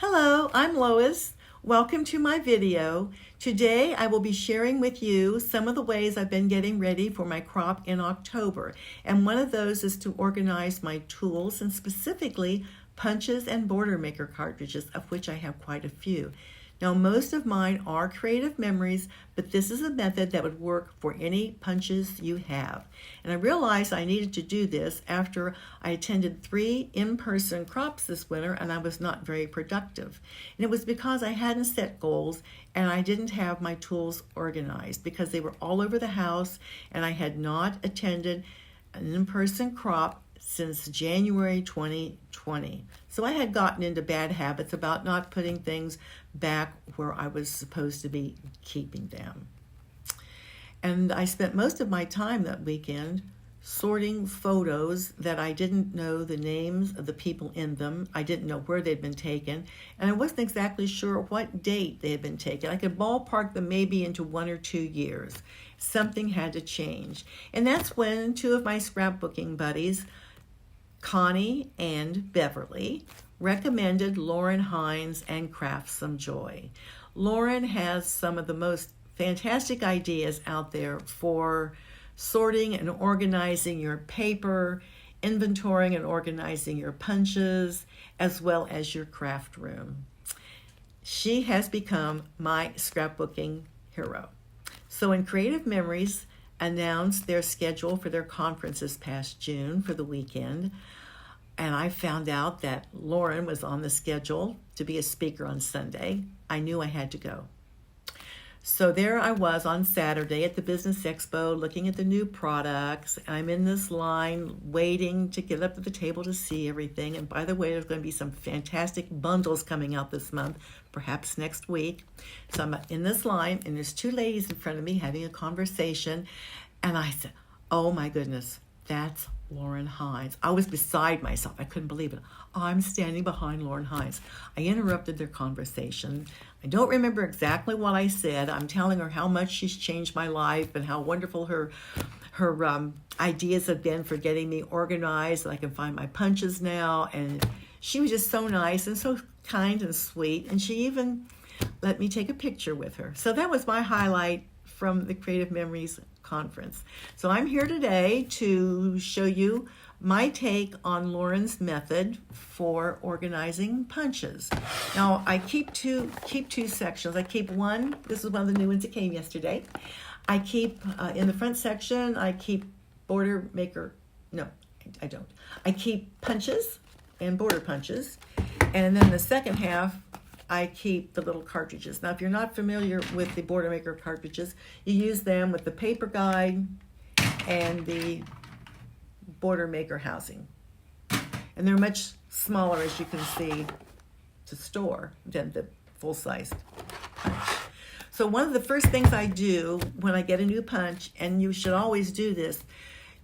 Hello, I'm Lois. Welcome to my video. Today I will be sharing with you some of the ways I've been getting ready for my crop in October. And one of those is to organize my tools, and specifically punches and Border Maker cartridges, of which I have quite a few. Now, most of mine are creative memories, but this is a method that would work for any punches you have. And I realized I needed to do this after I attended 3 in-person crops this winter and I was not very productive. And it was because I hadn't set goals and I didn't have my tools organized because they were all over the house and I had not attended an in-person crop since January 2020. So I had gotten into bad habits about not putting things back where I was supposed to be keeping them. And I spent most of my time that weekend sorting photos that I didn't know the names of the people in them. I didn't know where they'd been taken, and I wasn't exactly sure what date they had been taken. I could ballpark them maybe into 1 or 2 years. Something had to change. And that's when 2 of my scrapbooking buddies, Connie and Beverly, recommended Lauren Hinds and Craft Some Joy. Lauren has some of the most fantastic ideas out there for sorting and organizing your paper, inventorying and organizing your punches, as well as your craft room. She has become my scrapbooking hero. So in Creative Memories announced their schedule for their conference this past June for the weekend, and I found out that Lauren was on the schedule to be a speaker on Sunday. I knew I had to go. So there I was on Saturday at the Business Expo looking at the new products. I'm in this line waiting to get up to the table to see everything. And by the way, there's going to be some fantastic bundles coming out this month, perhaps next week. So I'm in this line and there's 2 ladies in front of me having a conversation. And I said, oh my goodness, that's Lauren Hinds. I was beside myself. I couldn't believe it. I'm standing behind Lauren Hinds. I interrupted their conversation. I don't remember exactly what I said. I'm telling her how much she's changed my life and how wonderful her ideas have been for getting me organized. I can find my punches now. And she was just so nice and so kind and sweet. And she even let me take a picture with her. So that was my highlight from the Creative Memories conference. So I'm here today to show you my take on Lauren's method for organizing punches. Now I keep two sections. I keep one, this is one of the new ones that came yesterday. I keep in the front section, I keep Border Maker, no, I don't. I keep punches and border punches. And then the second half, I keep the little cartridges. Now, if you're not familiar with the Border Maker cartridges, you use them with the paper guide and the Border Maker housing. And they're much smaller, as you can see, to store than the full-sized punch. So one of the first things I do when I get a new punch, and you should always do this,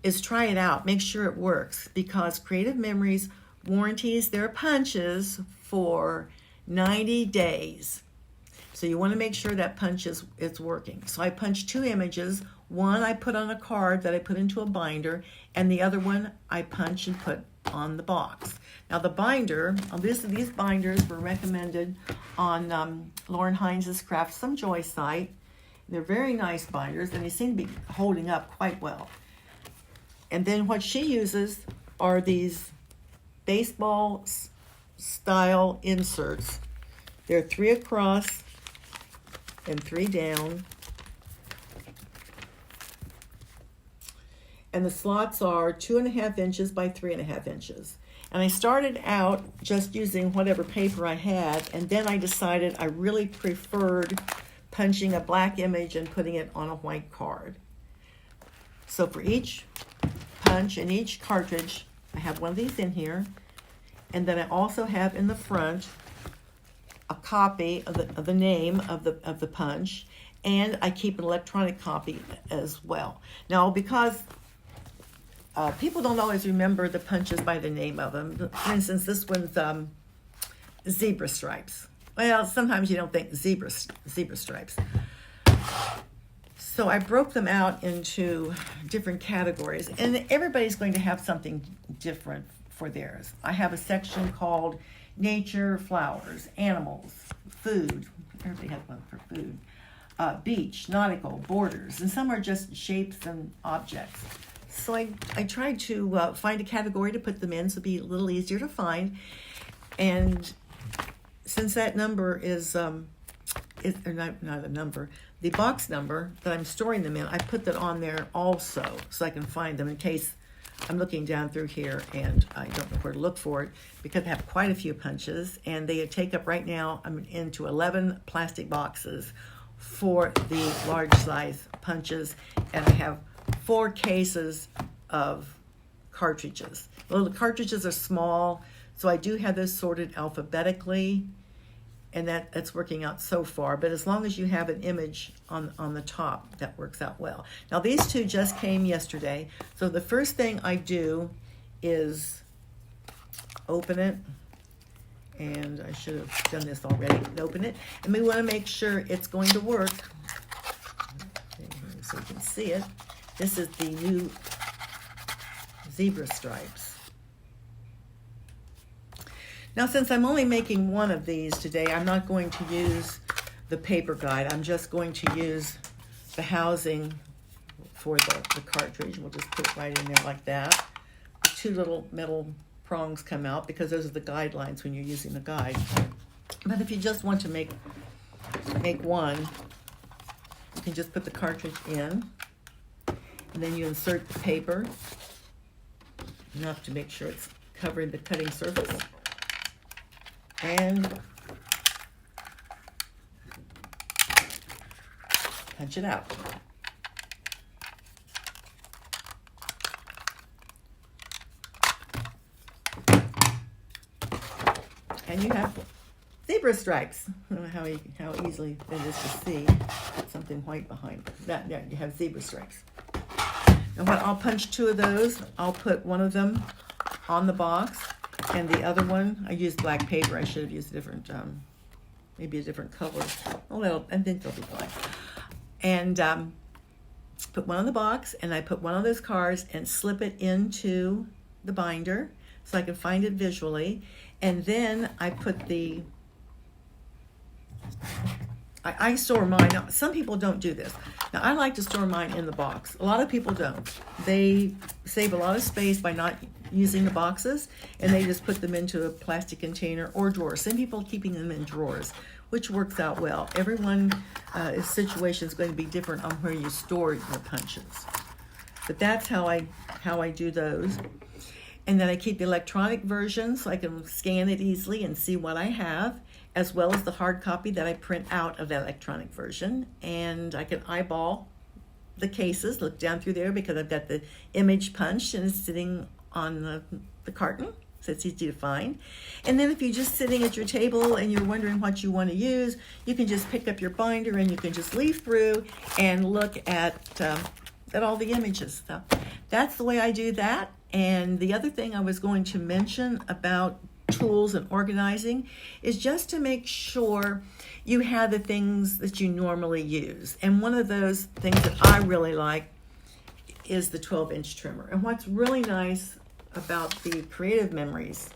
is try it out. Make sure it works, because Creative Memories warranties their punches for 90 days. So you want to make sure that punch is working. So I punched 2 images. One I put on a card that I put into a binder, and the other one I punch and put on the box. Now the binder, these binders were recommended on Lauren Hinds' Craft Some Joy site. They're very nice binders, and they seem to be holding up quite well. And then what she uses are these baseball style inserts. They're 3 across and 3 down. And the slots are 2.5 inches by 3.5 inches. And I started out just using whatever paper I had, and then I decided I really preferred punching a black image and putting it on a white card. So for each punch and each cartridge, I have one of these in here. And then I also have in the front a copy of the name of the punch, and I keep an electronic copy as well. Now, because people don't always remember the punches by the name of them. For instance, this one's zebra stripes. Well, sometimes you don't think zebra stripes. So I broke them out into different categories, and everybody's going to have something different for theirs. I have a section called nature, flowers, animals, food. Everybody has one for food. Beach, nautical, borders, and some are just shapes and objects. So I tried to find a category to put them in so it'd be a little easier to find. And since that number is not a number, the box number that I'm storing them in, I put that on there also so I can find them in case I'm looking down through here and I don't know where to look for it, because I have quite a few punches, and they take up right now, I'm into 11 plastic boxes for the large size punches, and I have 4 cases of cartridges. Well, the cartridges are small, so I do have those sorted alphabetically, and that's working out so far. But as long as you have an image on the top, that works out well. Now, these 2 just came yesterday, so the first thing I do is open it, and I should have done this already. Open it, and we want to make sure it's going to work. So you can see it. This is the new zebra stripes. Now, since I'm only making one of these today, I'm not going to use the paper guide. I'm just going to use the housing for the cartridge. We'll just put it right in there like that. The 2 little metal prongs come out because those are the guidelines when you're using the guide. But if you just want to make one, you can just put the cartridge in, and then you insert the paper enough to make sure it's covering the cutting surface, and punch it out. And you have zebra stripes. I don't know how easily it is to see. Something white behind that. Yeah, you have zebra stripes. And when I'll punch 2 of those, I'll put one of them on the box, and the other one, I used black paper. I should have used a different, maybe a different color. Oh, I think they'll be fine. And put one on the box, and I put one on those cards and slip it into the binder so I can find it visually. And then I put I store mine. Now, some people don't do this. Now, I like to store mine in the box. A lot of people don't. They save a lot of space by not using the boxes, and they just put them into a plastic container or drawer. Some people are keeping them in drawers, which works out well. Everyone's situation is going to be different on where you store your punches. But that's how I do those. And then I keep the electronic version so I can scan it easily and see what I have, as well as the hard copy that I print out of the electronic version. And I can eyeball the cases, look down through there because I've got the image punched and it's sitting on the carton, so it's easy to find. And then if you're just sitting at your table and you're wondering what you want to use, you can just pick up your binder and you can just leaf through and look at all the images. So that's the way I do that. And the other thing I was going to mention about tools and organizing is just to make sure you have the things that you normally use. And one of those things that I really like is the 12-inch trimmer. And what's really nice about the Creative Memories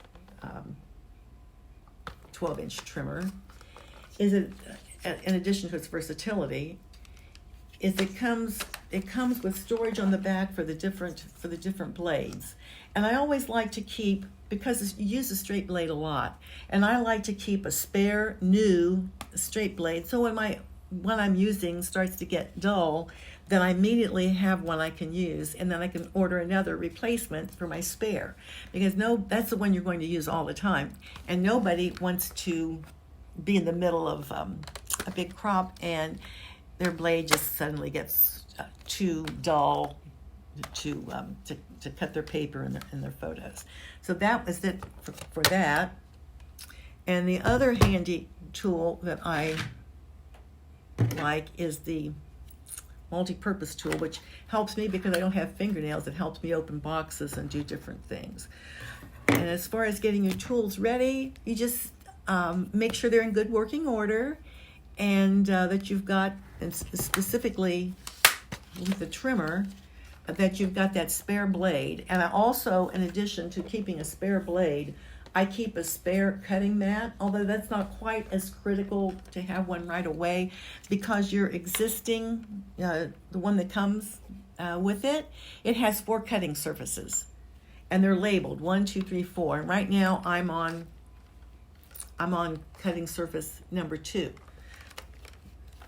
12-inch trimmer is it, in addition to its versatility, is it comes with storage on the back for the different blades. And I always like to keep, because you use a straight blade a lot, and I like to keep a spare new straight blade, so when one I'm using starts to get dull, then I immediately have one I can use, and then I can order another replacement for my spare, because that's the one you're going to use all the time, and nobody wants to be in the middle of a big crop and their blade just suddenly gets too dull to cut their paper in their photos. So that was it for that. And the other handy tool that I like is the multi-purpose tool, which helps me because I don't have fingernails. It helps me open boxes and do different things. And as far as getting your tools ready, you just make sure they're in good working order, and that you've got, and specifically with the trimmer, that you've got that spare blade. And I also, in addition to keeping a spare blade, I keep a spare cutting mat, although that's not quite as critical to have one right away, because your existing, the one that comes with it, it has 4 cutting surfaces, and they're labeled 1, 2, 3, 4. And right now I'm on cutting surface number 2.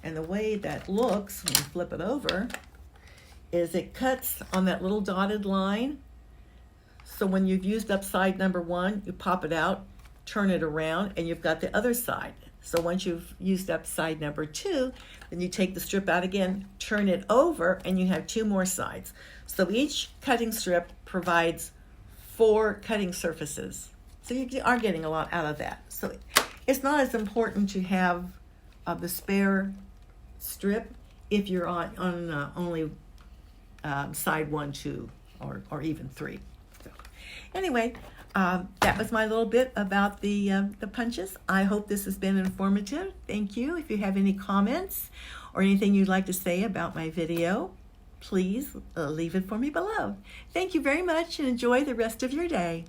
And the way that looks when you flip it over is it cuts on that little dotted line. So when you've used up side number 1, you pop it out, turn it around, and you've got the other side. So once you've used up side number 2, then you take the strip out again, turn it over, and you have 2 more sides. So each cutting strip provides 4 cutting surfaces. So you are getting a lot out of that. So it's not as important to have the spare strip if you're on only side 1, 2, or even 3. So anyway, that was my little bit about the punches. I hope this has been informative. Thank you. If you have any comments or anything you'd like to say about my video, please leave it for me below. Thank you very much, and enjoy the rest of your day.